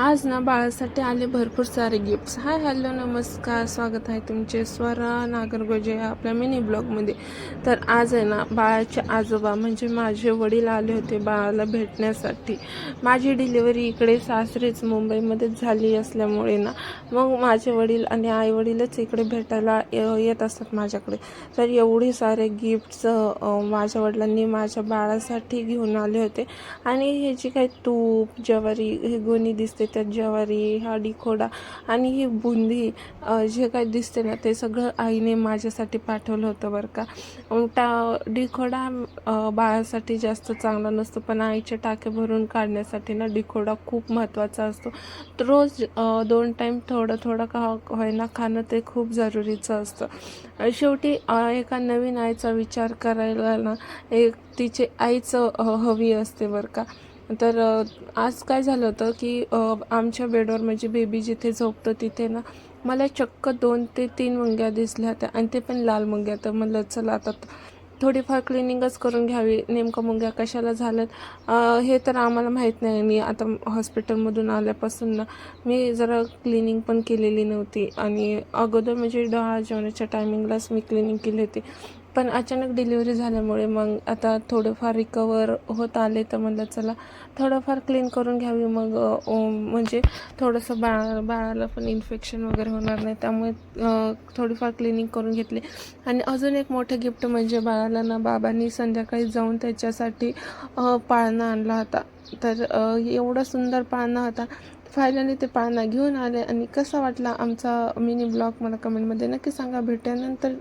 आज ना बाळासाठी आले भरपूर सारे गिफ्ट्स. हाय हॅलो नमस्कार, स्वागत आहे तुमचे स्वरा नागरगोजे आपल्या मिनी ब्लॉगमध्ये. तर आज आहे ना बाळाचे आजोबा म्हणजे माझे वडील आले होते बाळाला भेटण्यासाठी. माझी डिलिव्हरी इकडे सासरेच मुंबईमध्येच झाली असल्यामुळे ना मग माझे वडील आणि आई वडीलच इकडे भेटायला येत असतात माझ्याकडे. तर एवढे सारे गिफ्ट्स माझ्या वडिलांनी माझ्या बाळासाठी घेऊन आले होते. आणि हे जे काही तूप ज्वारी हे गोणी दिसते त्यात ज्वारी हा डिखोडा आणि ही बुंदी जे काही दिसते ना ते सगळं आईने माझ्यासाठी पाठवलं होतं बरं का. डिखोडा बाळासाठी जास्त चांगला नसतो, पण आईचे टाके भरून काढण्यासाठी ना डिखोडा खूप महत्त्वाचा असतो. तर रोज 2 टाईम थोडं थोडं का होईना खाणं ते खूप जरुरीचं असतं. शेवटी एका नवीन आईचा विचार करायला ना एक तिचे आईचं हवी असते बरं का. तर आज काय झालं होतं की आमच्या बेडवर म्हणजे बेबी जिथे झोपतं तिथे ना मला चक्क 2 ते 3 मुंग्या दिसल्या होत्या आणि ते पण लाल मुंग्या. तर म्हणलं चला आता थोडीफार क्लिनिंगच करून घ्यावी, नेमकं मुंग्या कशाला झाल्यात हे तर आम्हाला माहीत नाही. मी आता हॉस्पिटलमधून आल्यापासून ना मी जरा क्लिनिंग पण केलेली नव्हती आणि अगोदर म्हणजे डोहाळ जेवणाच्या टायमिंगलाच मी क्लिनिंग केली होती. पण अचानक डिलिव्हरी झाल्यामुळे मग आता थोडंफार रिकवर होत आले, तर म्हणलं चला थोडंफार क्लीन करून घ्यावी. मग म्हणजे थोडंसं बाळाला पण इन्फेक्शन वगैरे होणार नाही, त्यामुळे थोडीफार क्लिनिंग करून घेतली. आणि अजून एक मोठं गिफ्ट म्हणजे बाळाला ना बाबांनी संध्याकाळी जाऊन त्याच्यासाठी पाळणा आणला होता. तर एवढा सुंदर पाळणा होता. फायनली ते पाळणा घेऊन आले आणि कसा वाटला आमचा मिनी ब्लॉग मला कमेंटमध्ये नक्की सांगा. भेटल्यानंतर